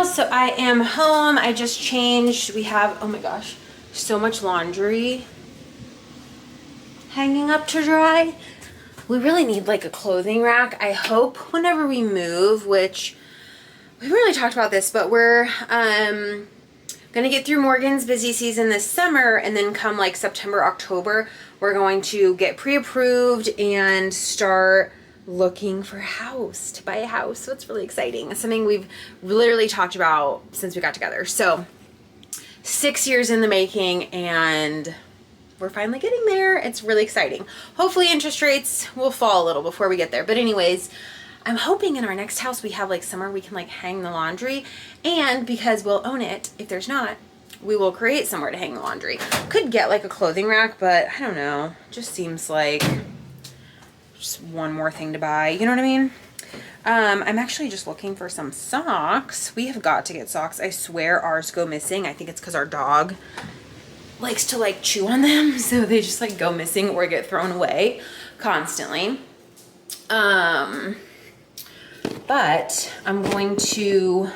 girls, so I am home. I just changed. We have, oh my gosh, so much laundry hanging up to dry. We really need like a clothing rack. I hope whenever we move, which we really talked about this, but we're gonna get through Morgan's busy season this summer, and then come like September, October, we're going to get pre-approved and start looking for a house, to buy a house. So it's really exciting. It's something we've literally talked about since we got together. So 6 years in the making, and we're finally getting there. It's really exciting. Hopefully interest rates will fall a little before we get there. But anyways, I'm hoping in our next house we have like somewhere we can like hang the laundry, and because we'll own it, if there's not, we will create somewhere to hang the laundry. Could get like a clothing rack, but I don't know. Just seems like just one more thing to buy. You know what I mean? I'm actually just looking for some socks. We have got to get socks. I swear ours go missing. I think it's because our dog likes to like chew on them, so they just like go missing or get thrown away constantly. But I'm going to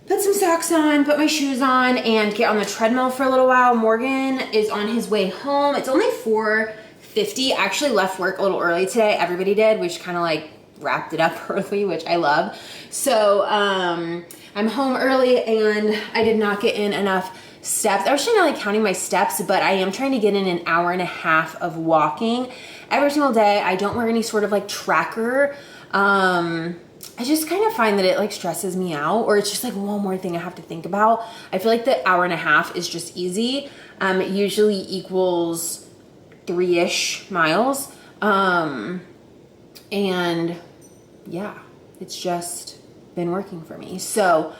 put some socks on, put my shoes on, and get on the treadmill for a little while. Morgan is on his way home. It's only 4:50. I actually left work a little early today. Everybody did, which kind of like wrapped it up early, which I love. So I'm home early, and I did not get in enough steps. I was trying to like counting my steps, but I am trying to get in an hour and a half of walking every single day. I don't wear any sort of like tracker. I just kind of find that it like stresses me out, or it's just like one more thing I have to think about. I feel like the hour and a half is just easy. It usually equals 3-ish miles. And yeah, it's just been working for me. So,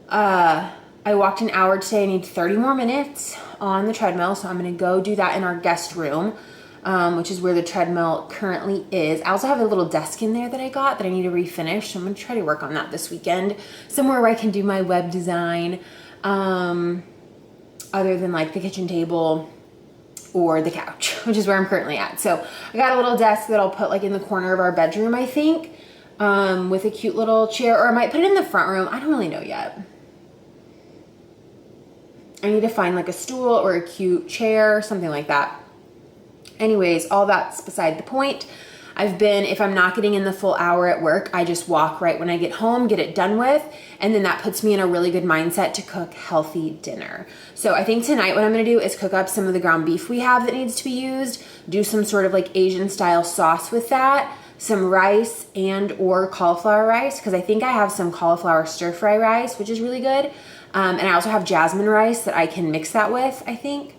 I walked an hour today. I need 30 more minutes on the treadmill. So I'm going to go do that in our guest room, which is where the treadmill currently is. I also have a little desk in there that I got that I need to refinish. So I'm going to try to work on that this weekend, somewhere where I can do my web design, other than like the kitchen table or the couch, which is where I'm currently at. So I got a little desk that I'll put like in the corner of our bedroom, I think, with a cute little chair, or I might put it in the front room. I don't really know yet. I need to find like a stool or a cute chair, something like that. Anyways, all that's beside the point. If I'm not getting in the full hour at work, I just walk right when I get home, get it done with, and then that puts me in a really good mindset to cook healthy dinner. So I think tonight what I'm gonna do is cook up some of the ground beef we have that needs to be used, do some sort of like Asian style sauce with that, some rice and or cauliflower rice, because I think I have some cauliflower stir fry rice, which is really good. And I also have jasmine rice that I can mix that with, I think.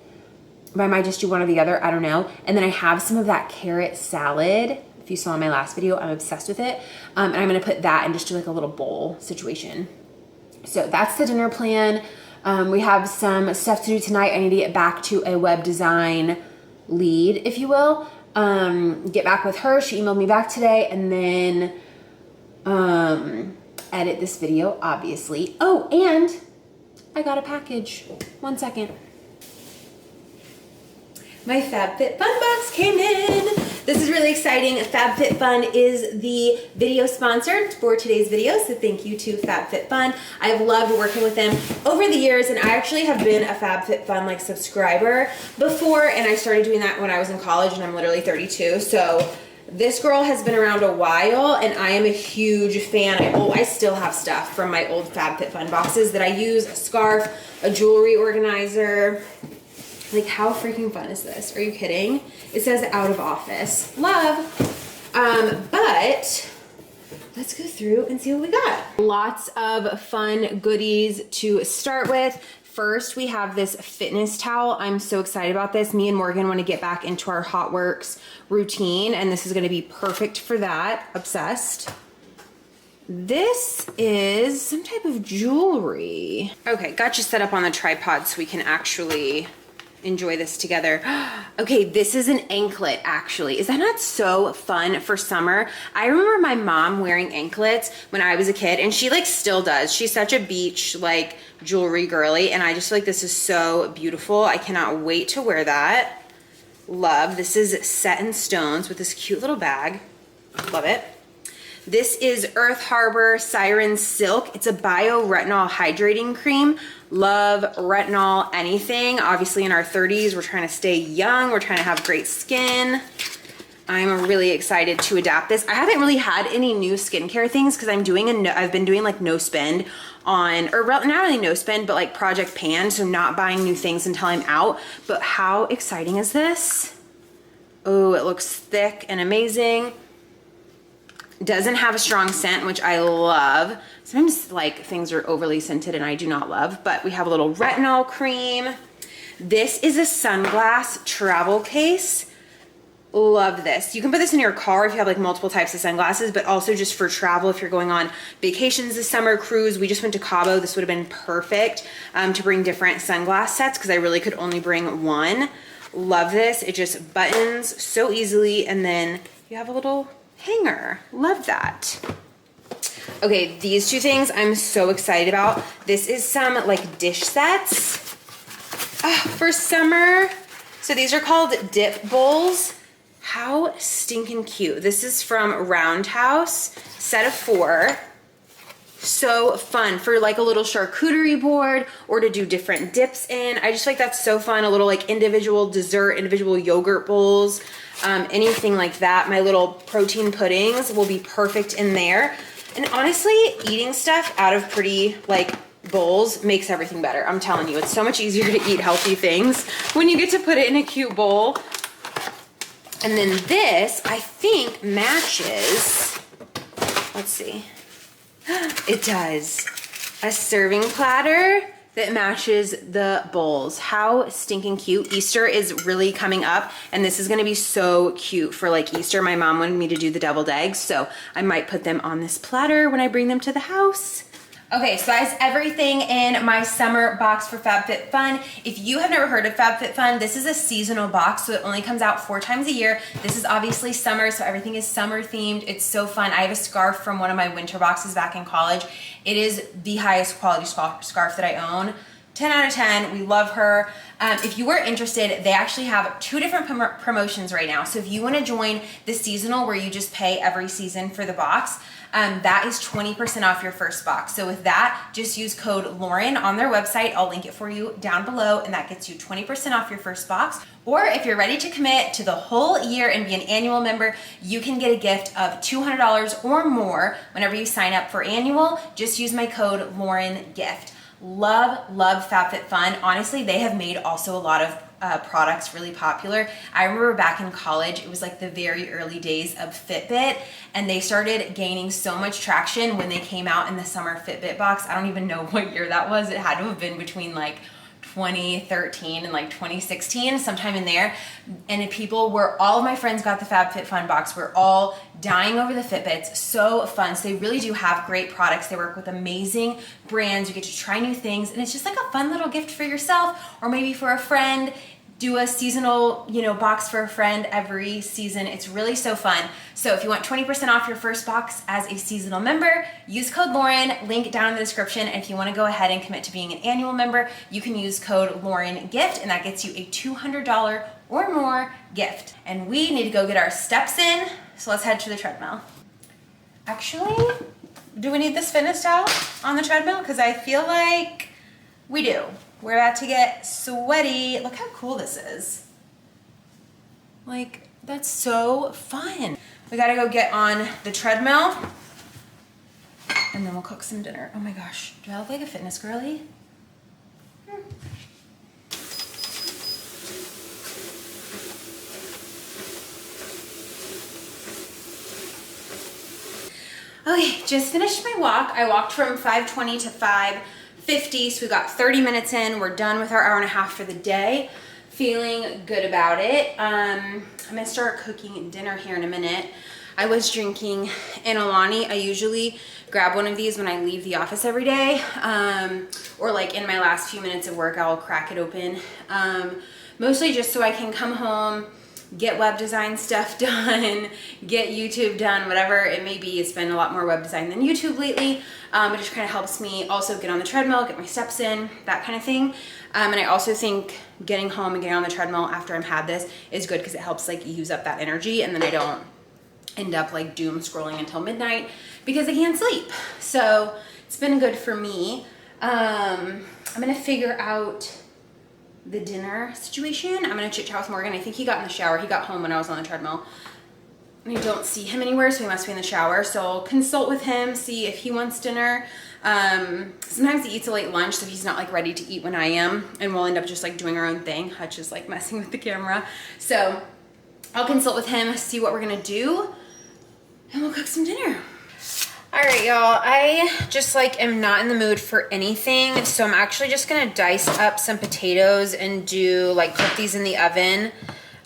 But I might just do one or the other, I don't know. And then I have some of that carrot salad. If you saw in my last video, I'm obsessed with it. And I'm gonna put that and just do like a little bowl situation. So that's the dinner plan. We have some stuff to do tonight. I need to get back to a web design lead, if you will. Get back with her. She emailed me back today, and then edit this video, obviously. Oh, and I got a package. 1 second. My FabFitFun box came in. This is really exciting. FabFitFun is the video sponsor for today's video, so thank you to FabFitFun. I've loved working with them over the years, and I actually have been a FabFitFun like subscriber before, and I started doing that when I was in college, and I'm literally 32, so this girl has been around a while, and I am a huge fan. I still have stuff from my old FabFitFun boxes that I use, a scarf, a jewelry organizer. Like, how freaking fun is this? Are you kidding? It says out of office. Love. But let's go through and see what we got. Lots of fun goodies to start with. First, we have this fitness towel. I'm so excited about this. Me and Morgan want to get back into our Hot Works routine, and this is going to be perfect for that. Obsessed. This is some type of jewelry. Okay, got you set up on the tripod so we can actually enjoy this together. Okay, this is an anklet, actually. Is that not so fun for summer? I remember my mom wearing anklets when I was a kid, and she like still does. She's such a beach like jewelry girly, and I just feel like this is so beautiful. I cannot wait to wear that. Love. This is set in stones with this cute little bag. Love it. This is Earth Harbor Siren Silk. It's a bio retinol hydrating cream. Love retinol anything. Obviously in our 30s, we're trying to stay young. We're trying to have great skin. I'm really excited to adapt this. I haven't really had any new skincare things because I've been doing like no spend on, or not really no spend, but like Project Pan, so not buying new things until I'm out. But how exciting is this? Oh, it looks thick and amazing. Doesn't have a strong scent, which I love. Sometimes like things are overly scented and I do not love, but we have a little retinol cream. This is a sunglass travel case. Love this. You can put this in your car if you have like multiple types of sunglasses, but also just for travel if you're going on vacations this summer, cruise. We just went to Cabo. This would have been perfect to bring different sunglass sets because I really could only bring one. Love this. It just buttons so easily, and then you have a little hanger. Love that. Okay, these two things I'm so excited about. This is some like dish sets for summer. So these are called dip bowls. How stinking cute. This is from Roundhouse, set of 4. So fun for like a little charcuterie board or to do different dips in. I just feel like that's so fun. A little like individual dessert, individual yogurt bowls, anything like that. My little protein puddings will be perfect in there. And honestly, eating stuff out of pretty like bowls makes everything better. I'm telling you, it's so much easier to eat healthy things when you get to put it in a cute bowl. And then this, I think, matches, let's see, it does, a serving platter that matches the bowls. How stinking cute. Easter is really coming up, and this is gonna be so cute for like Easter. My mom wanted me to do the deviled eggs, so I might put them on this platter when I bring them to the house. Okay, so that's everything in my summer box for FabFitFun. If you have never heard of FabFitFun, this is a seasonal box, so it only comes out 4 times a year. This is obviously summer, so everything is summer themed. It's so fun. I have a scarf from one of my winter boxes back in college. It is the highest quality scarf that I own. 10 out of 10, we love her. If you are interested, they actually have 2 different promotions right now. So if you wanna join the seasonal where you just pay every season for the box, that is 20% off your first box. So with that, just use code Lauren on their website. I'll link it for you down below, and that gets you 20% off your first box. Or if you're ready to commit to the whole year and be an annual member, you can get a gift of $200 or more whenever you sign up for annual. Just use my code LaurenGift. Love FabFitFun. Honestly, they have made also a lot of products really popular. I remember back in college, it was like the very early days of Fitbit, and they started gaining so much traction when they came out in the summer Fitbit box. I don't even know what year that was. It had to have been between like 2013 and like 2016, sometime in there. And all of my friends got the FabFitFun box. We're all dying over the Fitbits. So fun. So they really do have great products. They work with amazing brands. You get to try new things, and it's just like a fun little gift for yourself or maybe for a friend. Do a seasonal, box for a friend every season. It's really so fun. So if you want 20% off your first box as a seasonal member, use code Lauren, link down in the description. And if you want to go ahead and commit to being an annual member, you can use code LaurenGift, and that gets you a $200 or more gift. And we need to go get our steps in, so let's head to the treadmill. Actually, do we need this fitness towel on the treadmill? Because I feel like we do. We're about to get sweaty. Look how cool this is. Like, that's so fun. We gotta go get on the treadmill, and then we'll cook some dinner. Oh my gosh, do I look like a fitness girly? Okay, just finished my walk. I walked from 5:20 to 5:50, so we got 30 minutes in. We're done with our hour and a half for the day. Feeling good about it. I'm gonna start cooking dinner here in a minute. I was drinking Inalani. I usually grab one of these when I leave the office every day, or like in my last few minutes of work, I'll crack it open. Mostly just so I can come home, get web design stuff done, get YouTube done, whatever it may be. It's been a lot more web design than YouTube lately. It just kind of helps me also get on the treadmill, get my steps in, that kind of thing. And I also think getting home and getting on the treadmill after I've had this is good because it helps like use up that energy, and then I end up like doom scrolling until midnight because I can't sleep. So it's been good for me. I'm gonna figure out the dinner situation. I'm gonna chit chat with Morgan. I think he got in the shower. He got home when I was on the treadmill. I don't see him anywhere, so he must be in the shower. So I'll consult with him, see if he wants dinner. Sometimes he eats a late lunch, so he's not like ready to eat when I am, and we'll end up just like doing our own thing. Hutch is like messing with the camera. So I'll consult with him, see what we're gonna do, and we'll cook some dinner. All right, y'all, I just like am not in the mood for anything, so I'm actually just gonna dice up some potatoes and do like cook these in the oven,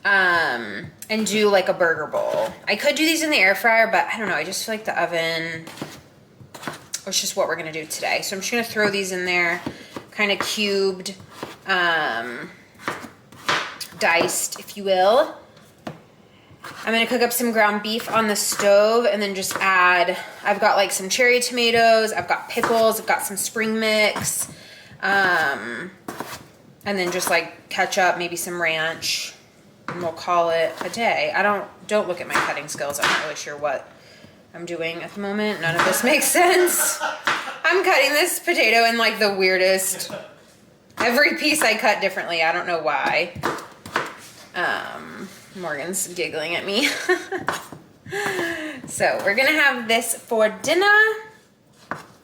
and do like a burger bowl. I could do these in the air fryer, but I don't know, I just feel like the oven was just what we're gonna do today. So I'm just gonna throw these in there, kind of cubed, diced, if you will. I'm gonna cook up some ground beef on the stove and then just add, I've got like some cherry tomatoes, I've got pickles, I've got some spring mix, and then just like ketchup, maybe some ranch, and we'll call it a day. Don't look at my cutting skills. I'm not really sure what I'm doing at the moment. None of this makes sense. I'm cutting this potato in like the weirdest, every piece I cut differently. I don't know why. Morgan's giggling at me. So we're gonna have this for dinner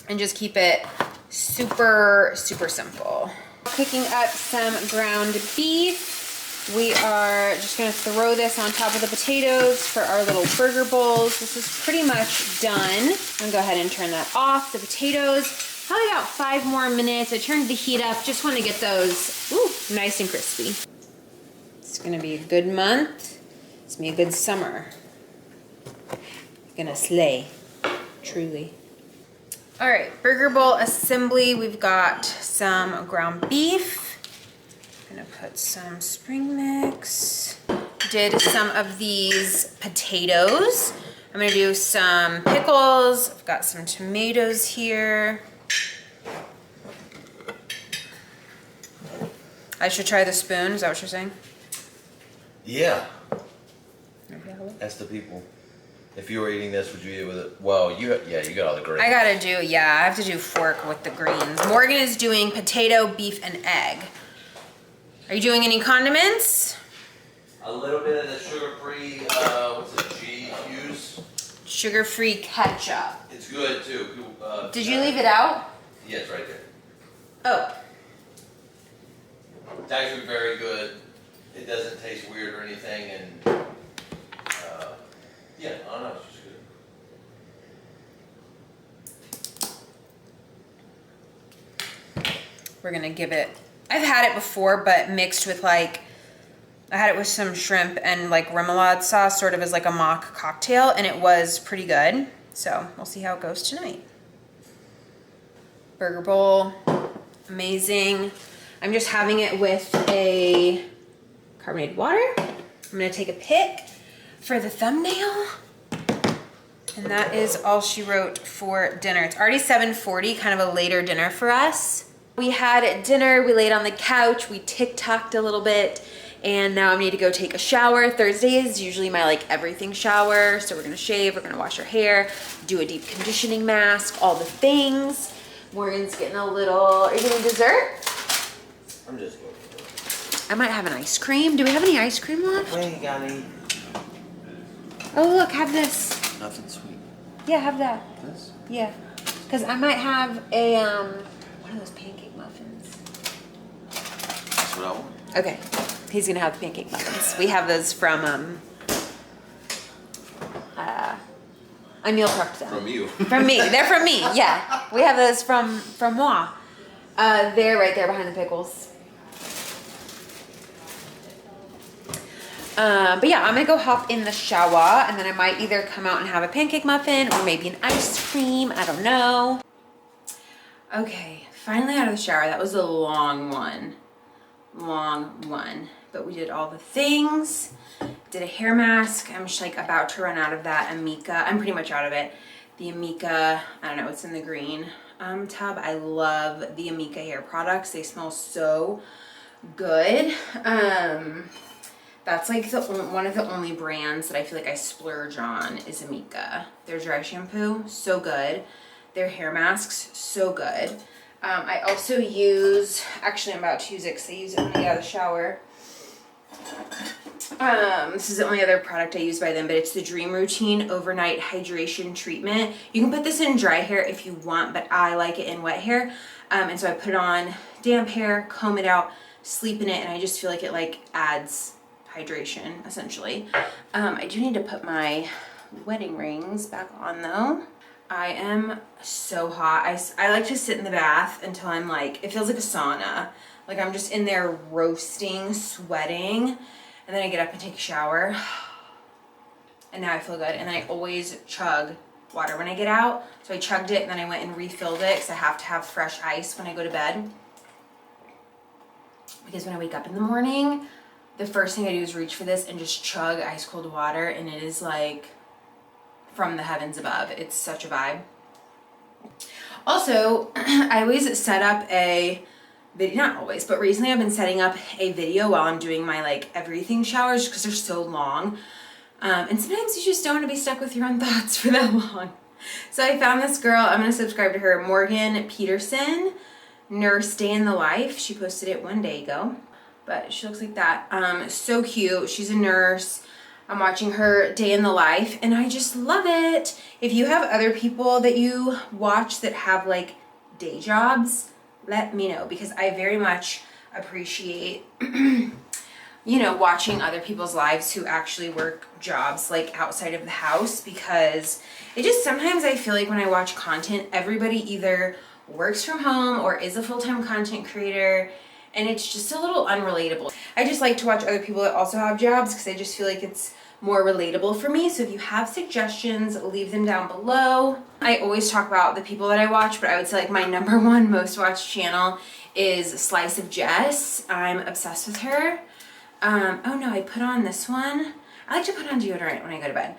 and just keep it super, super simple. Cooking up some ground beef. We are just gonna throw this on top of the potatoes for our little burger bowls. This is pretty much done. I'm gonna go ahead and turn that off. The potatoes, probably about 5 more minutes. I turned the heat up, just wanna get those, ooh, nice and crispy. It's gonna be a good month. It's gonna be a good summer. Gonna slay, truly. All right, burger bowl assembly. We've got some ground beef. Gonna put some spring mix. Did some of these potatoes. I'm gonna do some pickles. I've got some tomatoes here. I should try the spoon, is that what you're saying? Yeah. Ask the people. If you were eating this, would you eat it with it? Well, you got all the greens. I gotta do, yeah, I have to do fork with the greens. Morgan is doing potato, beef, and egg. Are you doing any condiments? A little bit of the sugar-free, what's it, G-Fuse? Sugar-free ketchup. It's good, too. Did you leave it out? Yeah, it's right there. Oh. It's actually very good. It doesn't taste weird or anything, and yeah, I don't know, it's just good. We're gonna give it, I've had it before, but mixed with like, I had it with some shrimp and like remoulade sauce, sort of as like a mock cocktail, and it was pretty good. So we'll see how it goes tonight. Burger bowl, amazing. I'm just having it with a carbonated water. I'm gonna take a pic for the thumbnail. And that is all she wrote for dinner. It's already 7:40, kind of a later dinner for us. We had dinner, we laid on the couch, we TikToked a little bit, and now I need to go take a shower. Thursday is usually my like everything shower, so we're gonna shave, we're gonna wash our hair, do a deep conditioning mask, all the things. Morgan's getting a little, are you getting dessert? I'm just going. I might have an ice cream. Do we have any ice cream left? We ain't got any. Oh look, have this. Nothing sweet. Yeah, have that. This? Yeah, because I might have a, one of those pancake muffins. That's what I want. Okay, he's gonna have the pancake muffins. We have those from, I meal prepped them. From you. From me, they're from me, yeah. We have those from moi. They're right there behind the pickles. But yeah, I'm gonna go hop in the shower and then I might either come out and have a pancake muffin or maybe an ice cream, I don't know. Okay, finally out of the shower. That was a long one, but we did all the things. Did a hair mask. I'm just like about to run out of that Amika. I'm pretty much out of it. The Amika, I don't know, it's in the green tub. I love the Amika hair products. They smell so good. That's like one of the only brands that I feel like I splurge on is Amika. Their dry shampoo, so good. Their hair masks, so good. I also use, actually I'm about to use it because I use it when I get out of the shower. This is the only other product I use by them, but it's the Dream Routine Overnight Hydration Treatment. You can put this in dry hair if you want, but I like it in wet hair. And so I put it on damp hair, comb it out, sleep in it, and I just feel like it like adds hydration essentially. I do need to put my wedding rings back on though. I am so hot. I like to sit in the bath until I'm like, it feels like a sauna. Like I'm just in there roasting, sweating, and then I get up and take a shower. And now I feel good. And then I always chug water when I get out. So I chugged it and then I went and refilled it because I have to have fresh ice when I go to bed. Because when I wake up in the morning, the first thing I do is reach for this and just chug ice cold water, and it is like from the heavens above. It's such a vibe. Also, I always set up a video, not always, but recently I've been setting up a video while I'm doing my like everything showers because they're so long. And sometimes you just don't want to be stuck with your own thoughts for that long. So I found this girl, I'm going to subscribe to her, Morgan Peterson, Nurse Day in the Life. She posted it one day ago, but she looks like that. So cute. She's a nurse. I'm watching her day in the life and I just love it. If you have other people that you watch that have like day jobs, let me know, because I very much appreciate you know, watching other people's lives who actually work jobs like outside of the house, because it just sometimes I feel like when I watch content, everybody either works from home or is a full-time content creator, and it's just a little unrelatable. I just like to watch other people that also have jobs because I just feel like it's more relatable for me. So if you have suggestions, leave them down below. I always talk about the people that I watch, but I would say like my #1 most watched channel is Slice of Jess. I'm obsessed with her. Oh no, I put on this one. I like to put on deodorant when I go to bed.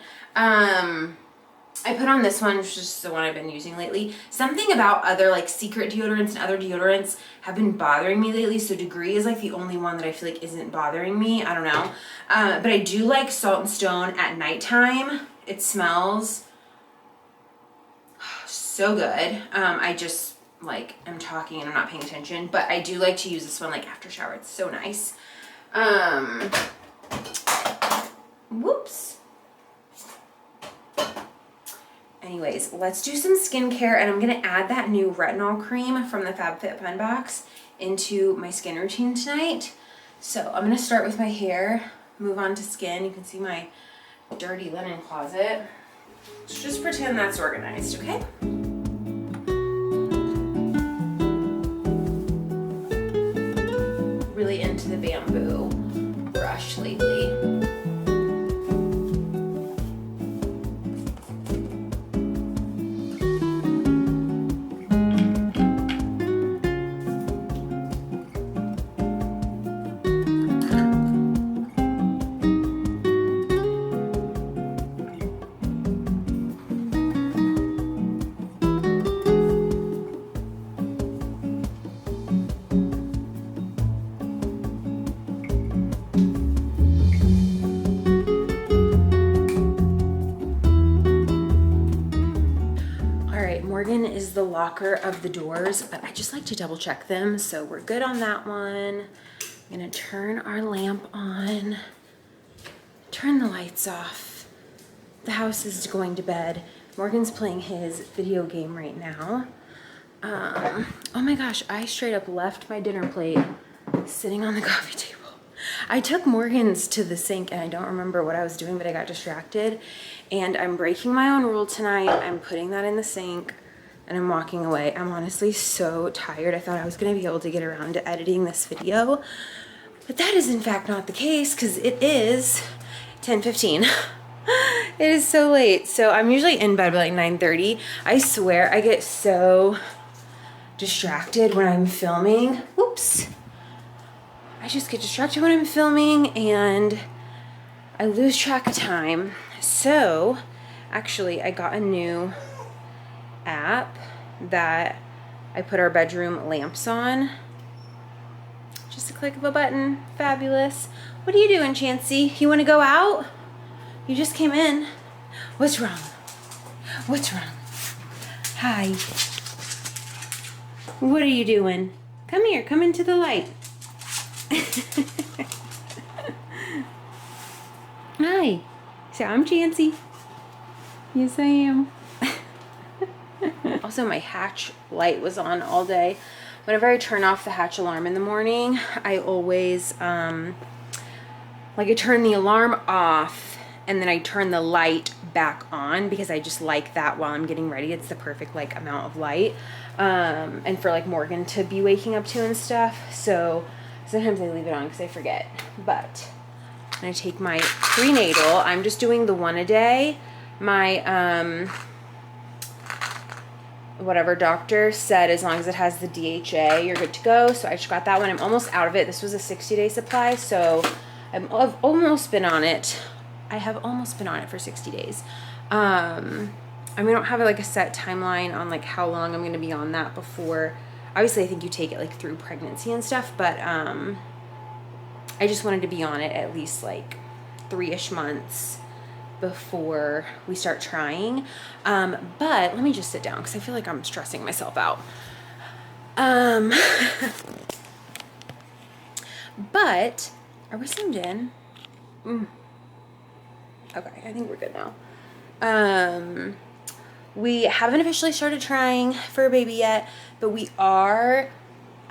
I put on this one, which is just the one I've been using lately. Something about other like secret deodorants and other deodorants have been bothering me lately. So Degree is like the only one that I feel like isn't bothering me. I don't know. But I do like Salt and Stone at nighttime. It smells so good. I just like am talking and I'm not paying attention, but I do like to use this one like after shower. It's so nice. Whoops. Anyways, let's do some skincare, and I'm going to add that new retinol cream from the FabFitFun box into my skin routine tonight. So I'm going to start with my hair, move on to skin. You can see my dirty linen closet. So just pretend that's organized, okay? Really into the bamboo brush lately. Morgan is the locker of the doors, but I just like to double check them, so we're good on that one. I'm gonna turn our lamp on, turn the lights off. The house is going to bed. Morgan's playing his video game right now. Oh my gosh, I straight up left my dinner plate sitting on the coffee table. I took Morgan's to the sink and I don't remember what I was doing, but I got distracted. And I'm breaking my own rule tonight. I'm putting that in the sink and I'm walking away. I'm honestly so tired. I thought I was gonna be able to get around to editing this video, but that is in fact not the case because it is 10:15. It is so late. So I'm usually in bed by like 9:30. I swear I get so distracted when I'm filming. Oops. I just get distracted when I'm filming and I lose track of time. So actually I got a new app that I put our bedroom lamps on. Just a click of a button. Fabulous. What are you doing, Chancey? You want to go out? You just came in. What's wrong? What's wrong? Hi. What are you doing? Come here. Come into the light. Hi. So I'm Chancey. Yes, I am. Also, my hatch light was on all day. Whenever I turn off the hatch alarm in the morning, I always, I turn the alarm off and then I turn the light back on because I just like that while I'm getting ready. It's the perfect, amount of light. And for, Morgan to be waking up to and stuff. So sometimes I leave it on because I forget. But when I take my prenatal, I'm just doing the one a day. My, whatever doctor said, as long as it has the DHA, you're good to go. So I just got that one. I'm almost out of it. This was a 60-day supply, so I've almost been on it. I have almost been on it for 60 days. I don't have a set timeline on how long I'm going to be on that before. Obviously, I think you take it through pregnancy and stuff, but I just wanted to be on it at least 3-ish months before we start trying. But let me just sit down because I feel like I'm stressing myself out. But are we zoomed in? Okay, I think we're good now. We haven't officially started trying for a baby yet, but we are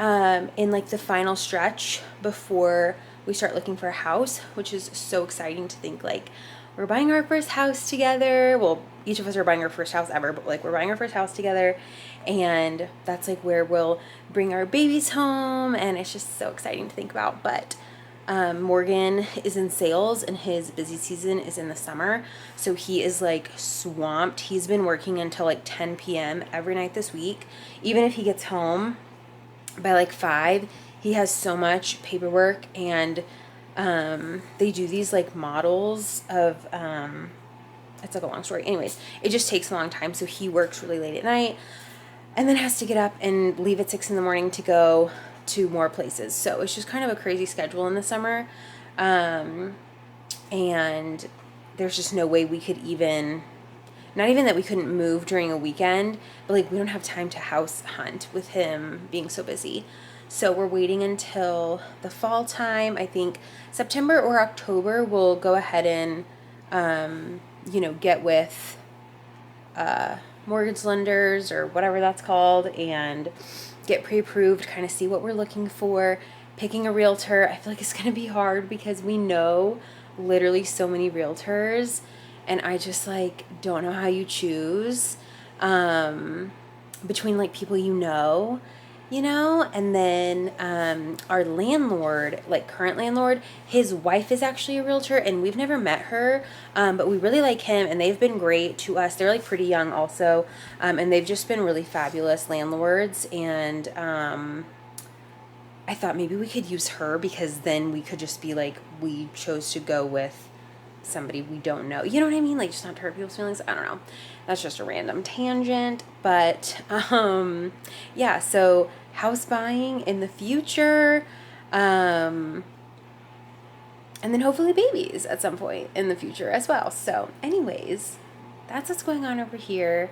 in the final stretch before we start looking for a house, which is so exciting to think we're buying our first house together. Well, each of us are buying our first house ever, but we're buying our first house together, and that's where we'll bring our babies home, and it's just so exciting to think about. But Morgan is in sales and his busy season is in the summer, so he is swamped. He's been working until 10 p.m. every night this week. Even if he gets home by 5, he has so much paperwork, and they do these models of it's a long story. Anyways, it just takes a long time, so he works really late at night and then has to get up and leave at 6 in the morning to go to more places. So it's just kind of a crazy schedule in the summer, and there's just no way we could even, not even that we couldn't move during a weekend, but we don't have time to house hunt with him being so busy. So we're waiting until the fall time. I think September or October we'll go ahead and, get with mortgage lenders or whatever that's called and get pre-approved, kind of see what we're looking for. Picking a realtor, I feel it's going to be hard because we know literally so many realtors, and I just don't know how you choose between people and then our landlord, current landlord, his wife is actually a realtor, and we've never met her, but we really like him, and they've been great to us. They're pretty young also, and they've just been really fabulous landlords, and I thought maybe we could use her because then we could just be we chose to go with somebody we don't know. You know what I mean? Just not to hurt people's feelings. I don't know. That's just a random tangent. But yeah, so house buying in the future. And then hopefully babies at some point in the future as well. So anyways, that's what's going on over here.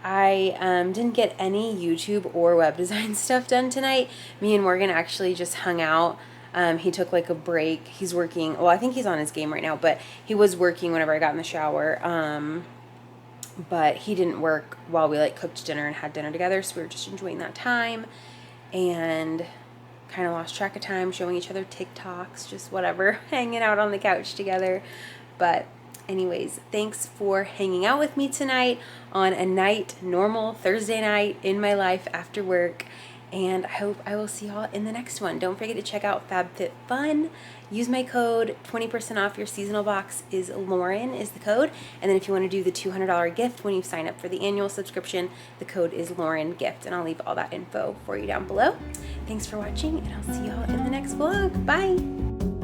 I didn't get any YouTube or web design stuff done tonight. Me and Morgan actually just hung out. He took a break. He's working. Well, I think he's on his game right now, but he was working whenever I got in the shower. But he didn't work while we cooked dinner and had dinner together. So we were just enjoying that time and kind of lost track of time, showing each other TikToks, just whatever, hanging out on the couch together. But anyways, thanks for hanging out with me tonight on a normal Thursday night in my life after work. And I hope I will see y'all in the next one. Don't forget to check out FabFitFun. Use my code, 20% off your seasonal box is Lauren is the code. And then if you want to do the $200 gift when you sign up for the annual subscription, the code is LaurenGift. And I'll leave all that info for you down below. Thanks for watching, and I'll see y'all in the next vlog. Bye!